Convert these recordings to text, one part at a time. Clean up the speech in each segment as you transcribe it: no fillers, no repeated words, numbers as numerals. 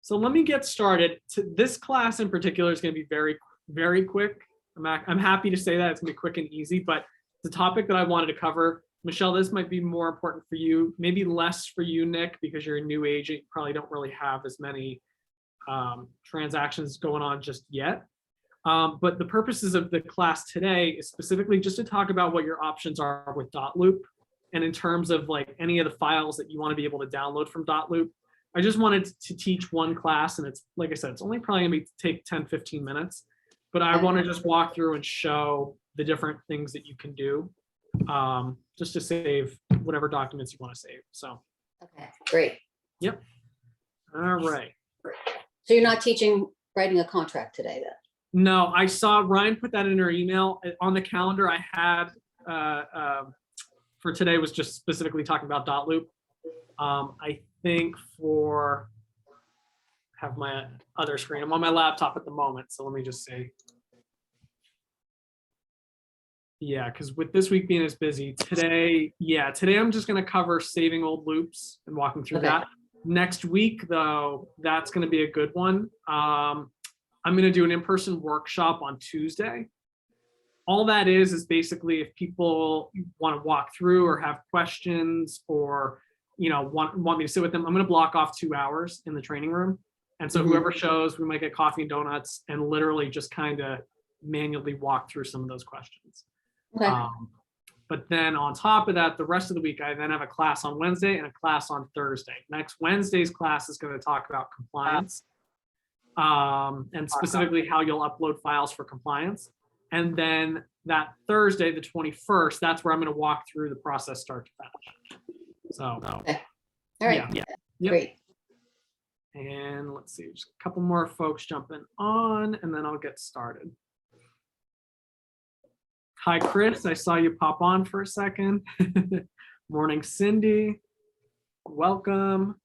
So let me get started. This class in particular is going to be very, very quick. I'm happy to say that it's going to be quick and easy, but the topic that I wanted to cover, Michelle, this might be more important for you, maybe less for you, Nick, because you're a new agent. You probably don't really have as many transactions going on just yet. But the purposes of the class today is specifically just to talk about what your options are with Dotloop. And in terms of like any of the files that you want to be able to download from Dotloop. I just wanted to teach one class, and it's, like I said, it's only probably gonna take 10, 15 minutes, but I want to just walk through and show the different things that you can do just to save whatever documents you want to save. So. Okay, great. Yep. All right. So you're not teaching writing a contract today then? No, I saw Ryan put that in her email. On the calendar I had for today was just specifically talking about Dotloop. I think have my other screen. I'm on my laptop at the moment, so let me just see. Yeah, because with this week being as busy today, today I'm just going to cover saving old loops and walking through that. Next week, though, that's going to be a good one. I'm going to do an in-person workshop on Tuesday. All that is basically if people want to walk through or have questions or want me to sit with them, I'm going to block off 2 hours in the training room. And so whoever shows, we might get coffee and donuts and literally just kind of manually walk through some of those questions. Okay. But then on top of that, the rest of the week, I then have a class on Wednesday and a class on Thursday. Next Wednesday's class is going to talk about compliance and specifically how you'll upload files for compliance. And then that Thursday, the 21st, that's where I'm going to walk through the process start to finish. So, okay. All right. Yeah. Great. And let's see, just a couple more folks jumping on, and then I'll get started. Hi, Chris. I saw you pop on for a second. Morning, Cindy. Welcome.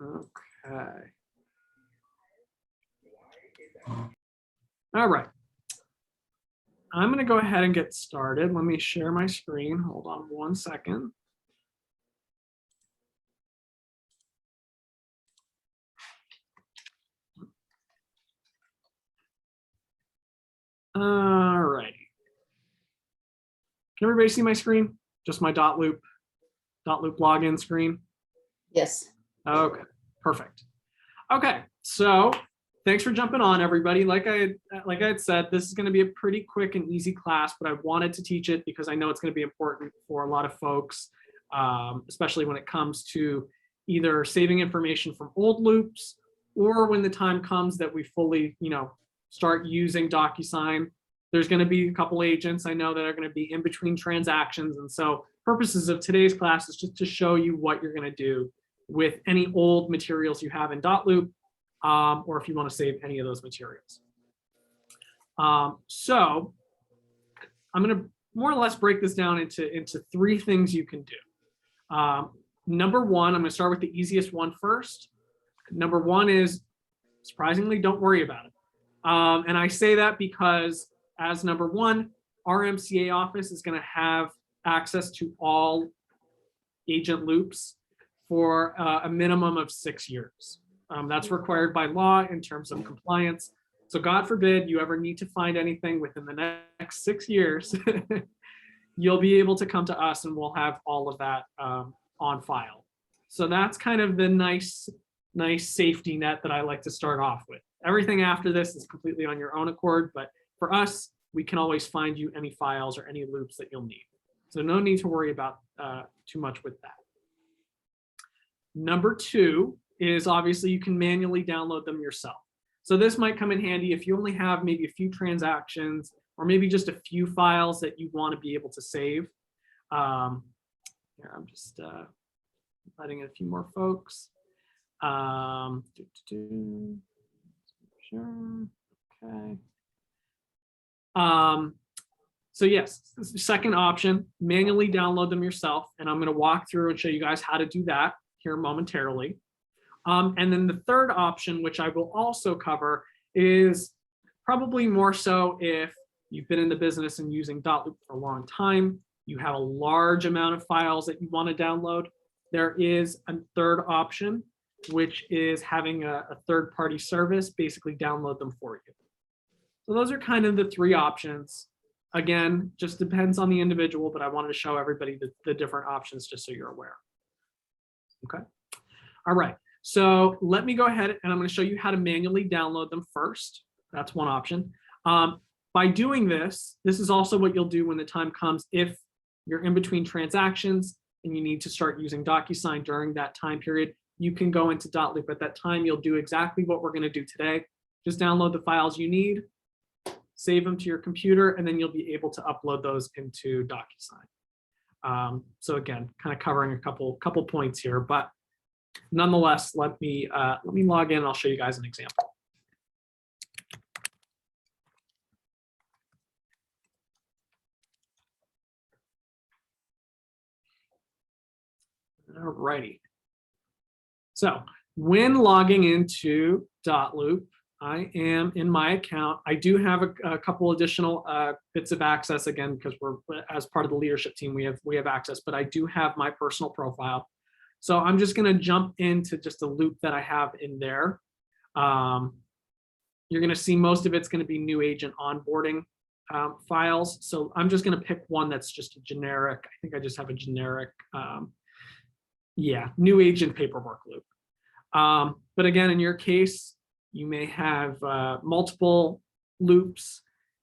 Okay. All right. I'm going to go ahead and get started. Let me share my screen. Hold on one second. All righty. Can everybody see my screen? Just my Dotloop login screen? Yes. Okay, perfect. Okay, so thanks for jumping on, everybody. Like I had said, this is going to be a pretty quick and easy class, but I wanted to teach it because I know it's going to be important for a lot of folks, especially when it comes to either saving information from old loops or when the time comes that we fully, start using DocuSign. There's going to be a couple agents I know that are going to be in between transactions. And so purposes of today's class is just to show you what you're going to do with any old materials you have in Dotloop, or if you want to save any of those materials. So I'm going to more or less break this down into 3 things you can do. Number 1, I'm going to start with the easiest one first. Number 1 is, surprisingly, don't worry about it. And I say that because as number 1, our MCA office is going to have access to all agent loops for a minimum of 6 years. That's required by law in terms of compliance. So God forbid you ever need to find anything within the next 6 years, you'll be able to come to us and we'll have all of that on file. So that's kind of the nice safety net that I like to start off with. Everything after this is completely on your own accord, but for us, we can always find you any files or any loops that you'll need. So no need to worry about too much with that. Number 2 is obviously you can manually download them yourself. So this might come in handy if you only have maybe a few transactions or maybe just a few files that you want to be able to save. Here, I'm just letting in a few more folks. Sure. Okay. So yes, this is the second option, manually download them yourself. And I'm going to walk through and show you guys how to do that here momentarily. And then the third option, which I will also cover, is probably more so if you've been in the business and using Dotloop for a long time, you have a large amount of files that you want to download. There is a third option, which is having a third-party service basically download them for you. So those are kind of the three options. Again, just depends on the individual, but I wanted to show everybody the different options just so you're aware. Okay. All right. So let me go ahead and I'm going to show you how to manually download them first. That's one option. By doing this, this is also what you'll do when the time comes if you're in between transactions and you need to start using DocuSign during that time period. You can go into Dotloop at that time. You'll do exactly what we're going to do today. Just download the files you need, save them to your computer, and then you'll be able to upload those into DocuSign. So again, kind of covering a couple points here, but nonetheless, let me log in and I'll show you guys an example. All righty. So when logging into Dotloop, I am in my account. I do have a couple additional bits of access again, because we're as part of the leadership team, we have access, but I do have my personal profile. So I'm just going to jump into just a loop that I have in there. You're going to see most of it's going to be new agent onboarding files. So I'm just going to pick one that's just a generic. I think I just have a generic, new agent paperwork loop. But again, in your case, you may have multiple loops.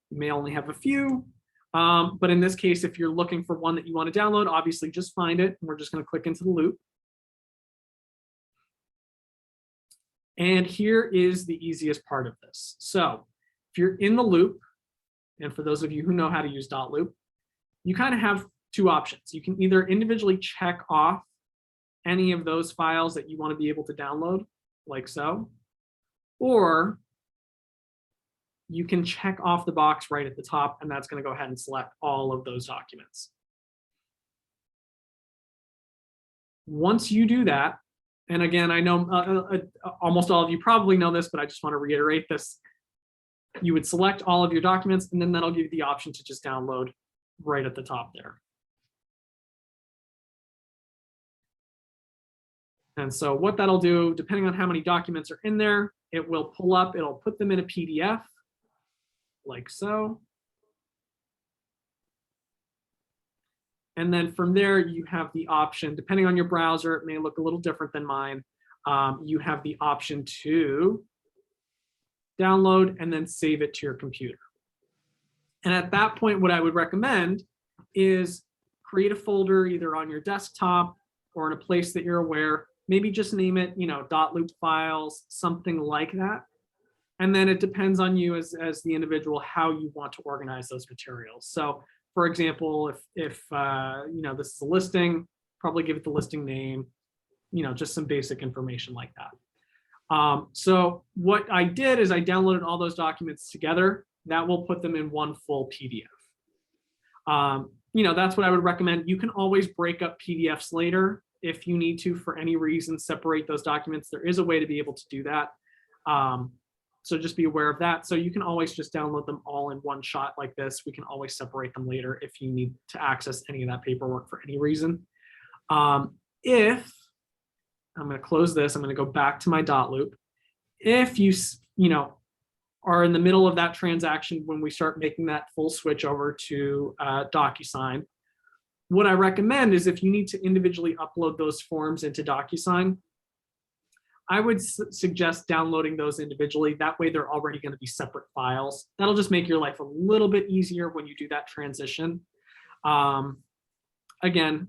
You may only have a few. But in this case, if you're looking for one that you want to download, obviously just find it. And we're just going to click into the loop. And here is the easiest part of this. So if you're in the loop, and for those of you who know how to use Dotloop, you kind of have two options. You can either individually check off any of those files that you want to be able to download, like so, or you can check off the box right at the top, and that's going to go ahead and select all of those documents. Once you do that, and again, I know almost all of you probably know this, but I just want to reiterate this. You would select all of your documents, and then that'll give you the option to just download right at the top there. And so what that'll do, depending on how many documents are in there, it will pull up, it'll put them in a PDF, like so. And then from there, you have the option, depending on your browser, it may look a little different than mine. You have the option to download and then save it to your computer. And at that point, what I would recommend is create a folder either on your desktop or in a place that you're aware. Maybe just name it, Dotloop files, something like that. And then it depends on you as the individual how you want to organize those materials. So for example, if this is a listing, probably give it the listing name, just some basic information like that. So what I did is I downloaded all those documents together. That will put them in one full PDF. That's what I would recommend. You can always break up PDFs later if you need to, for any reason, separate those documents. There is a way to be able to do that. So just be aware of that. So you can always just download them all in one shot like this. We can always separate them later if you need to access any of that paperwork for any reason. If I'm going to close this, I'm going to go back to my Dotloop. If you are in the middle of that transaction when we start making that full switch over to DocuSign, what I recommend is if you need to individually upload those forms into DocuSign, I would suggest downloading those individually. That way they're already going to be separate files. That'll just make your life a little bit easier when you do that transition. Again,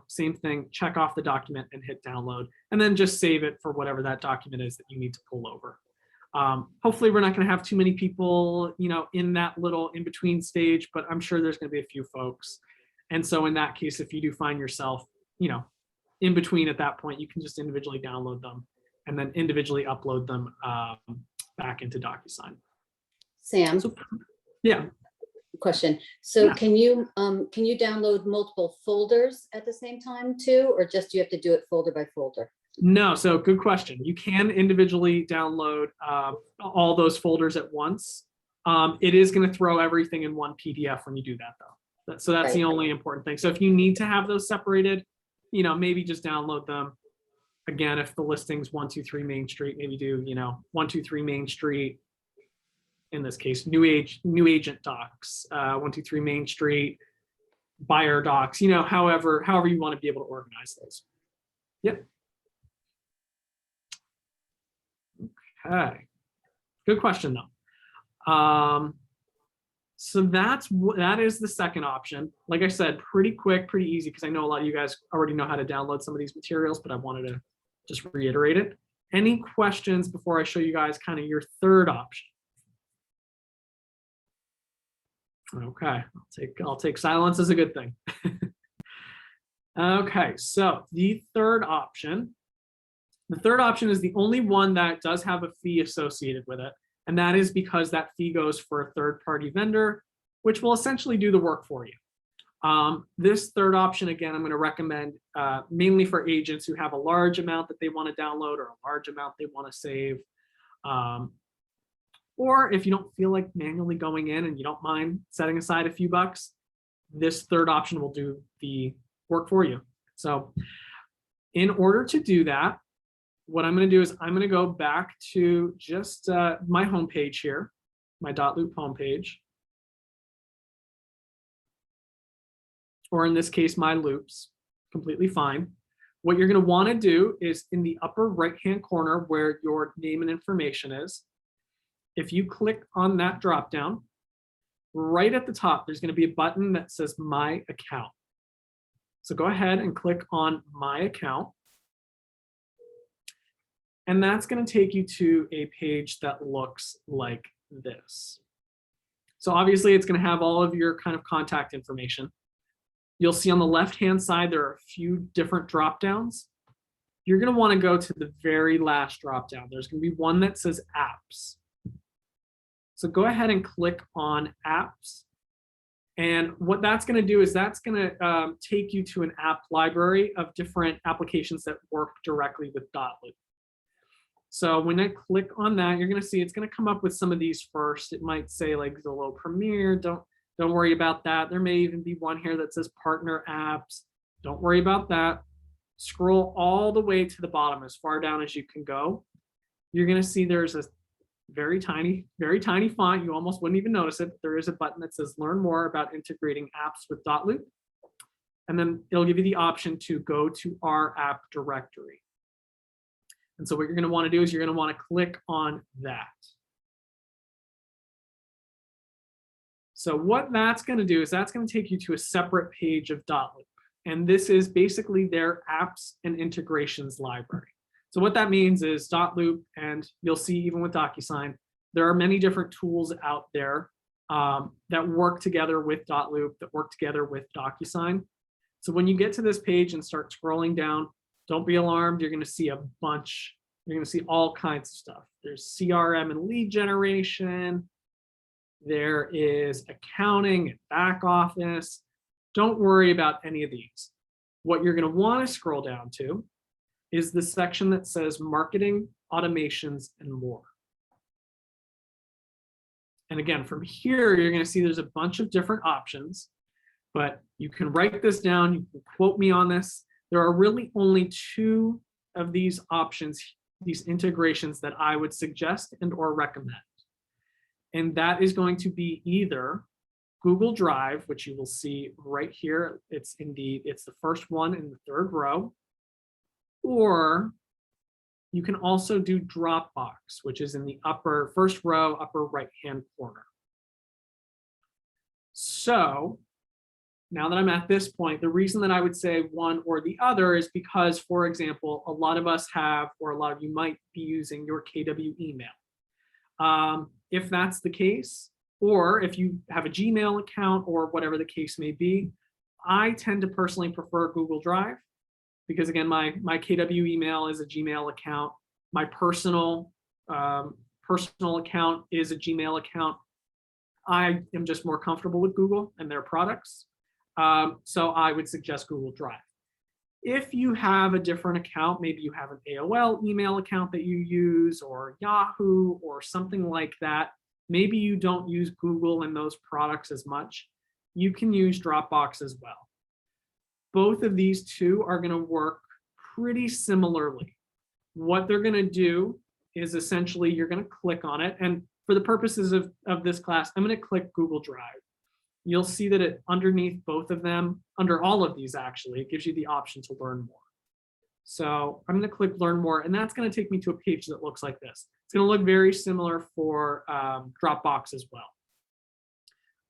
same thing, check off the document and hit download, and then just save it for whatever that document is that you need to pull over. Hopefully we're not going to have too many people, in that little in-between stage, but I'm sure there's going to be a few folks. And so in that case, if you do find yourself, in between at that point, you can just individually download them and then individually upload them back into DocuSign. Sam, So, yeah. question. So Yeah. can you download multiple folders at the same time too, or just you have to do it folder by folder? No, so good question. You can individually download all those folders at once. It is going to throw everything in one PDF when you do that, though. So that's the only important thing. So if you need to have those separated, maybe just download them. Again, if the listing's 123 Main Street, maybe do, 123 Main Street, in this case, new agent docs, 123 Main Street, buyer docs, however you want to be able to organize those. Yep. Okay. Good question though. So that is the second option. Like I said, pretty quick, pretty easy, because I know a lot of you guys already know how to download some of these materials, but I wanted to just reiterate it. Any questions before I show you guys kind of your third option? Okay, I'll take silence as a good thing. Okay, so the third option is the only one that does have a fee associated with it. And that is because that fee goes for a third-party vendor, which will essentially do the work for you. This third option, again, I'm going to recommend mainly for agents who have a large amount that they want to download or a large amount they want to save. Or if you don't feel like manually going in and you don't mind setting aside a few bucks, this third option will do the work for you. So in order to do that, what I'm going to do is I'm going to go back to just my homepage here, my Dotloop homepage, or in this case, my loops, completely fine. What you're going to want to do is in the upper right-hand corner where your name and information is, if you click on that dropdown, right at the top, there's going to be a button that says My Account. So go ahead and click on My Account. And that's going to take you to a page that looks like this. So obviously it's going to have all of your kind of contact information. You'll see on the left-hand side, there are a few different drop downs. You're going to want to go to the very last drop down. There's going to be one that says Apps. So go ahead and click on Apps. And what that's going to do is that's going to take you to an app library of different applications that work directly with Dotloop. So when I click on that, you're going to see it's going to come up with some of these first. It might say like Zillow Premier. Don't worry about that. There may even be one here that says Partner Apps. Don't worry about that. Scroll all the way to the bottom, as far down as you can go. You're going to see there's a very tiny font. You almost wouldn't even notice it. But there is a button that says Learn More about integrating apps with Dotloop. And then it'll give you the option to go to our app directory. And so what you're going to want to do is you're going to want to click on that. So what that's going to do is that's going to take you to a separate page of Dotloop. And this is basically their apps and integrations library. So what that means is Dotloop, and you'll see even with DocuSign, there are many different tools out there that work together with Dotloop, that work together with DocuSign. So when you get to this page and start scrolling down, don't be alarmed. You're going to see a bunch. You're going to see all kinds of stuff. There's CRM and lead generation. There is accounting and back office. Don't worry about any of these. What you're going to want to scroll down to is the section that says marketing, automations, and more. And again, from here, you're going to see there's a bunch of different options, but you can write this down. You can quote me on this. There are really only two of these options, these integrations that I would suggest and or recommend. And that is going to be either Google Drive, which you will see right here. It's the first one in the third row. Or you can also do Dropbox, which is in the first row, upper right-hand corner. So now that I'm at this point, the reason that I would say one or the other is because, for example, a lot of us have, or a lot of you might be using your KW email. If that's the case, or if you have a Gmail account or whatever the case may be, I tend to personally prefer Google Drive because, again, my KW email is a Gmail account. My personal account is a Gmail account. I am just more comfortable with Google and their products. So I would suggest Google Drive. If you have a different account, maybe you have an AOL email account that you use, or Yahoo, or something like that, maybe you don't use Google and those products as much, you can use Dropbox as well. both of these two are going to work pretty similarly. What they're going to do is essentially you're going to click on it. And for the purposes of this class, I'm going to click Google Drive. You'll see that it underneath both of them, under all of these actually, it gives you the option to learn more. So I'm going to click learn more, and that's going to take me to a page that looks like this. It's going to look very similar for Dropbox as well.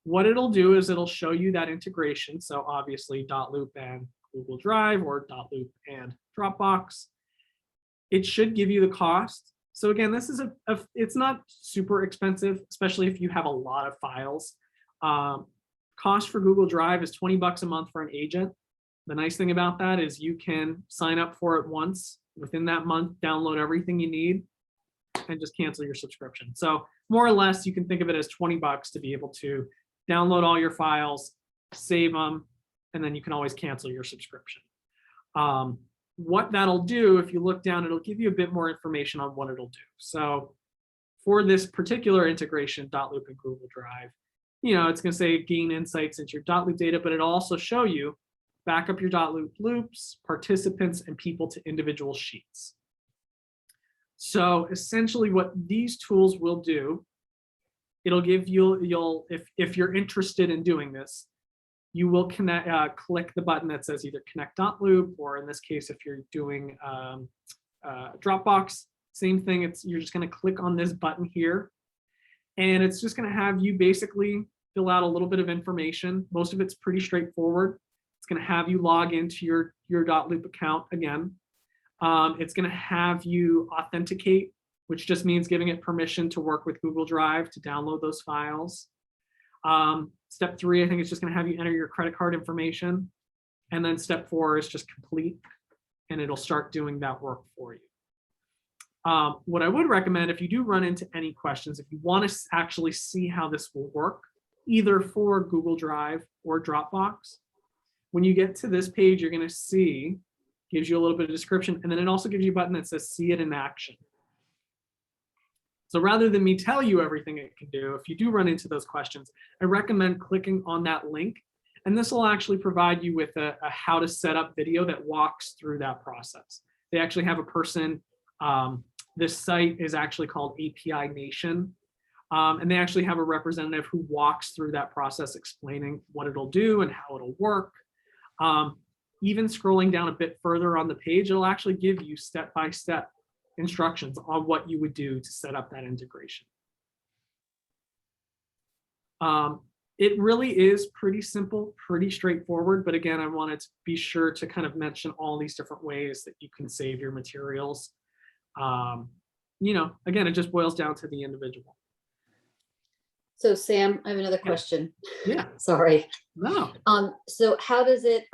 What it'll do is it'll show you that integration. So obviously Dotloop and Google Drive, or Dotloop and Dropbox. It should give you the cost. So again, this is it's not super expensive, especially if you have a lot of files. Cost for Google Drive is $20 a month for an agent. The nice thing about that is you can sign up for it once, within that month, download everything you need, and just cancel your subscription. So more or less, you can think of it as $20 to be able to download all your files, save them, and then you can always cancel your subscription. What that'll do, if you look down, it'll give you a bit more information on what it'll do. So for this particular integration, Dotloop and Google Drive, it's going to say gain insights into your Dotloop data, but it'll also show you back up your Dotloop loops, participants, and people to individual sheets. So essentially what these tools will do, it'll give you, if you're interested in doing this, you will click the button that says either connect Dotloop, or in this case, if you're doing Dropbox, same thing. You're just going to click on this button here, and it's just going to have you basically fill out a little bit of information. Most of it's pretty straightforward. It's going to have you log into your Dotloop account again. It's going to have you authenticate, which just means giving it permission to work with Google Drive to download those files. Step 3, I think it's just going to have you enter your credit card information. And then step 4 is just complete, and it'll start doing that work for you. What I would recommend, if you do run into any questions, if you want to actually see how this will work, either for Google Drive or Dropbox, when you get to this page, you're going to see, gives you a little bit of description, and then it also gives you a button that says see it in action. So rather than me tell you everything it can do, if you do run into those questions, I recommend clicking on that link, and this will actually provide you with a how to set up video that walks through that process. They actually have a person, this site is actually called API Nation, and they actually have a representative who walks through that process explaining what it'll do and how it'll work. Even scrolling down a bit further on the page, it'll actually give you step-by-step instructions on what you would do to set up that integration. It really is pretty simple, pretty straightforward, but again, I wanted to be sure to kind of mention all these different ways that you can save your materials. Again, it just boils down to the individual. So Sam, I have another question. Yeah. Sorry. No. So how does it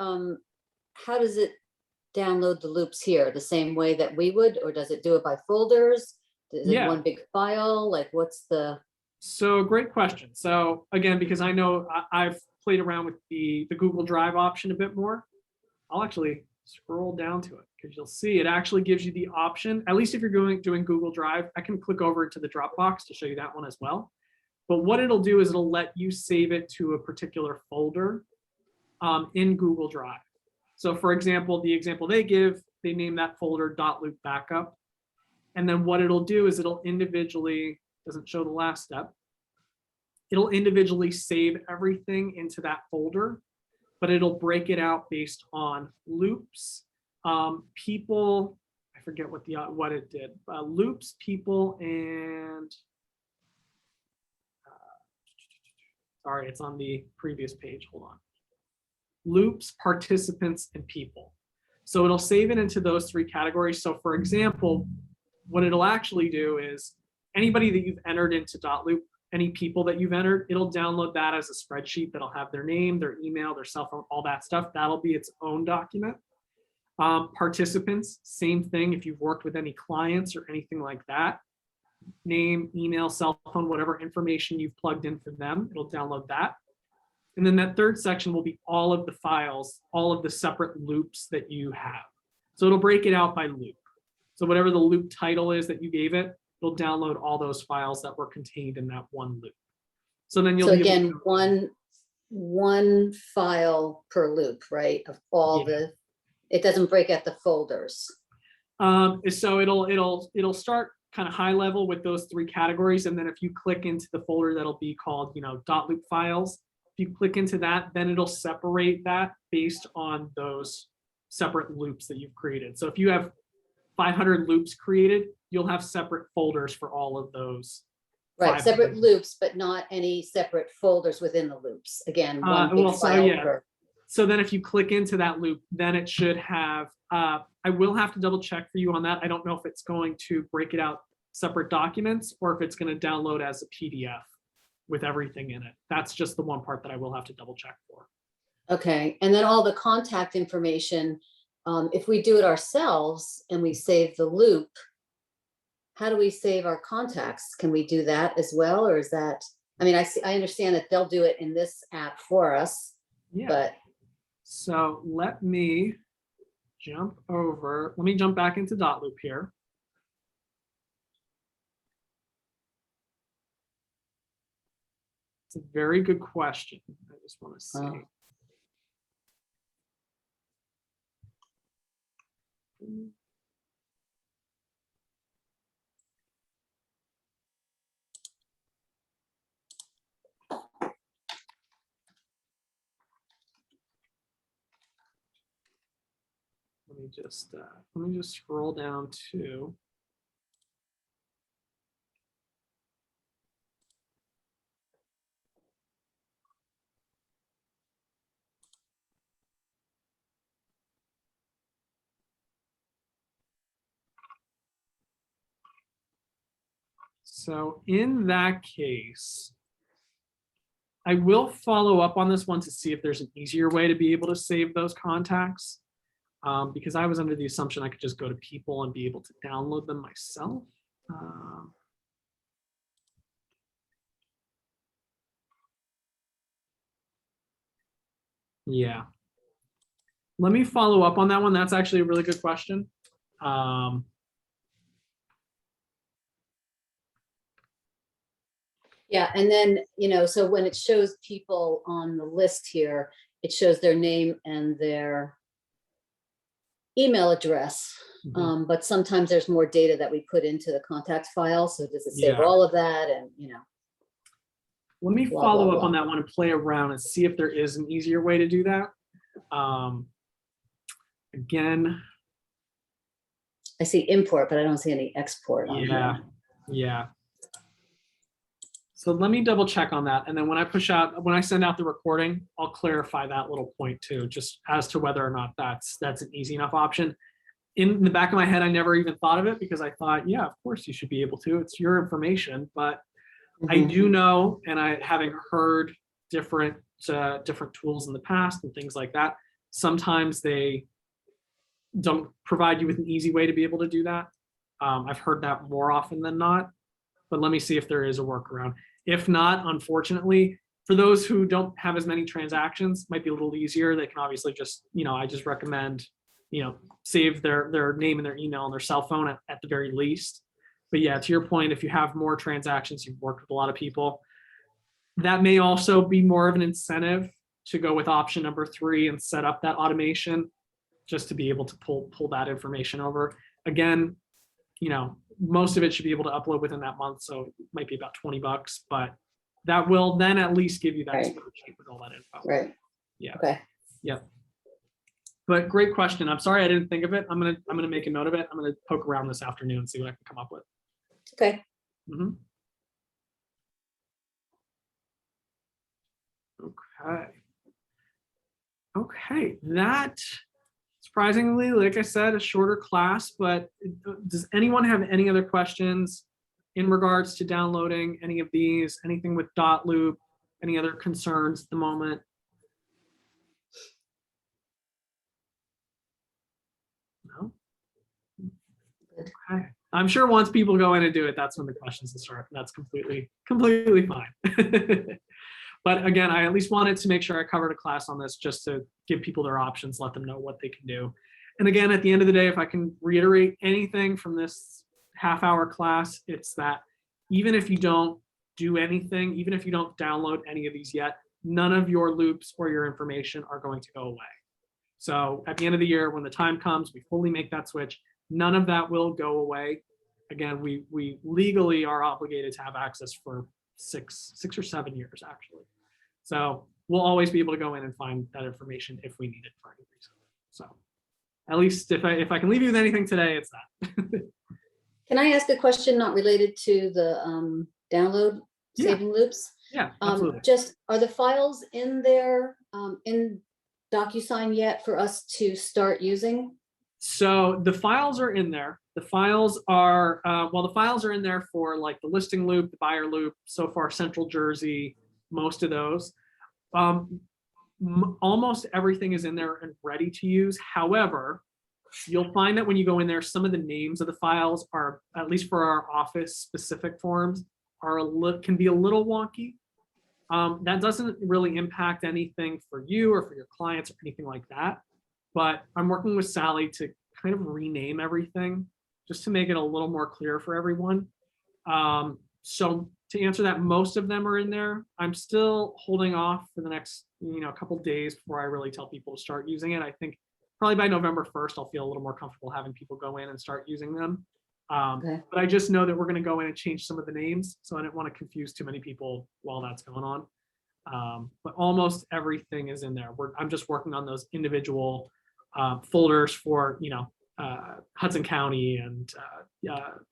download the loops here? The same way that we would, or does it do it by folders? Is it one big file? Like, what's the? So great question. So again, because I know I've played around with the Google Drive option a bit more, I'll actually scroll down to it because you'll see it actually gives you the option, at least if you're doing Google Drive. I can click over to the Dropbox to show you that one as well. But what it'll do is it'll let you save it to a particular folder in Google Drive. So for example, the example they give, they name that folder Dotloop Backup. And then what it'll do is it'll individually, doesn't show the last step, it'll individually save everything into that folder, but it'll break it out based on loops, people, I forget what it did, loops, people, and sorry, it's on the previous page, hold on. Loops, participants, and people. So it'll save it into those 3 categories. So for example, what it'll actually do is anybody that you've entered into Dotloop, any people that you've entered, it'll download that as a spreadsheet that'll have their name, their email, their cell phone, all that stuff. That'll be its own document. Participants, same thing. If you've worked with any clients or anything like that, name, email, cell phone, whatever information you've plugged in for them, it'll download that. And then that 3rd section will be all of the files, all of the separate loops that you have. So it'll break it out by loop. So whatever the loop title is that you gave it, it'll download all those files that were contained in that one loop. So then you'll again, one one file per loop, right? Of all Yeah. it doesn't break out the folders. So it'll start kind of high level with those three categories. And then if you click into the folder, that'll be called, Dotloop files. If you click into that, then it'll separate that based on those separate loops that you've created. So if you have 500 loops created, you'll have separate folders for all of those. Right, 500. separate loops, but not any separate folders within the loops. Again, one big file per. So then if you click into that loop, then it should have, I will have to double check for you on that. I don't know if it's going to break it out separate documents or if it's going to download as a PDF with everything in it. That's just the one part that I will have to double check for. Okay, and then all the contact information, if we do it ourselves and we save the loop, how do we save our contacts? Can we do that as well? Or is that, I mean, I understand that they'll do it in this app for us, Yeah. but. So let me jump back into Dotloop here. It's a very good question. I just want to see. Let me just scroll down to. So in that case, I will follow up on this one to see if there's an easier way to be able to save those contacts. Because I was under the assumption I could just go to people and be able to download them myself. Yeah. Let me follow up on that one. That's actually a really good question. Yeah, and then, so when it shows people on the list here, it shows their name and their email address. But sometimes there's more data that we put into the contacts file. So does it save all of that? And, let me follow up on that one and play around and see if there is an easier way to do that. Again, I see import, but I don't see any export on there. Yeah. So let me double check on that. And then when I send out the recording, I'll clarify that little point too, just as to whether or not that's an easy enough option. In the back of my head, I never even thought of it because I thought, yeah, of course you should be able to. It's your information. But I do know, and having heard different tools in the past and things like that, sometimes they don't provide you with an easy way to be able to do that. I've heard that more often than not, but let me see if there is a workaround. If not, unfortunately, for those who don't have as many transactions, might be a little easier. They can obviously just, I just recommend, save their name and their email and their cell phone at the very least. But yeah, to your point, if you have more transactions, you've worked with a lot of people, that may also be more of an incentive to go with option number 3 and set up that automation just to be able to pull that information over. Again, most of it should be able to upload within that month. So it might be about $20, but that will then at least give you that spreadsheet with all that info. Right. Yeah. Okay. Yeah. But great question. I'm sorry I didn't think of it. I'm gonna make a note of it. I'm gonna poke around this afternoon and see what I can come up with. Okay. Okay. That, surprisingly, like I said, a shorter class, but does anyone have any other questions in regards to downloading any of these, anything with Dotloop, any other concerns at the moment? No? Okay. I'm sure once people go in and do it, that's when the questions will start. That's completely fine. But again, I at least wanted to make sure I covered a class on this just to give people their options, let them know what they can do. And again, at the end of the day, if I can reiterate anything from this half-hour class, it's that even if you don't do anything, even if you don't download any of these yet, none of your loops or your information are going to go away. So at the end of the year, when the time comes, we fully make that switch. None of that will go away. Again, we legally are obligated to have access for six or 7 years, actually. So we'll always be able to go in and find that information if we need it for any reason. So at least if I can leave you with anything today, it's that. Can I ask a question not related to the download Yeah. saving loops? Yeah, absolutely. Just, are the files in there in DocuSign yet for us to start using? So the files are in there. The files are, the files are in there for like the listing loop, the buyer loop, so far Central Jersey, most of those. Almost everything is in there and ready to use. However, you'll find that when you go in there, some of the names of the files are, at least for our office specific forms, can be a little wonky. That doesn't really impact anything for you or for your clients or anything like that. But I'm working with Sally to kind of rename everything just to make it a little more clear for everyone. So to answer that, most of them are in there. I'm still holding off for the next couple days before I really tell people to start using it. I think probably by November 1st, I'll feel a little more comfortable having people go in and start using them. Okay. But I just know that we're going to go in and change some of the names, so I didn't want to confuse too many people while that's going on. But almost everything is in there. I'm just working on those individual folders for Hudson County and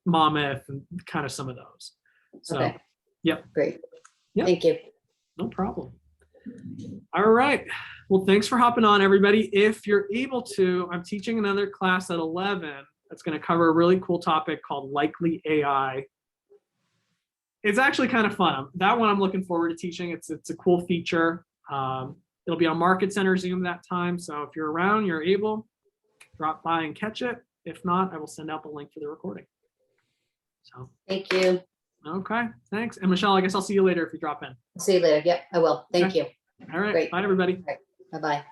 Monmouth and kind of some of those. So, Okay. Yep. Great. Yep. Thank you. No problem. All right. Well, thanks for hopping on, everybody. If you're able to, I'm teaching another class at 11 that's going to cover a really cool topic called likely AI. It's actually kind of fun. That one I'm looking forward to teaching. It's a cool feature. It'll be on Market Center Zoom that time. So if you're around, you're able, drop by and catch it. If not, I will send out the link for the recording. So Thank you. okay, thanks. And Michelle, I guess I'll see you later if you drop in. See you later. Yep, I will. Thank you. All right. Great. Bye, everybody. Bye-bye.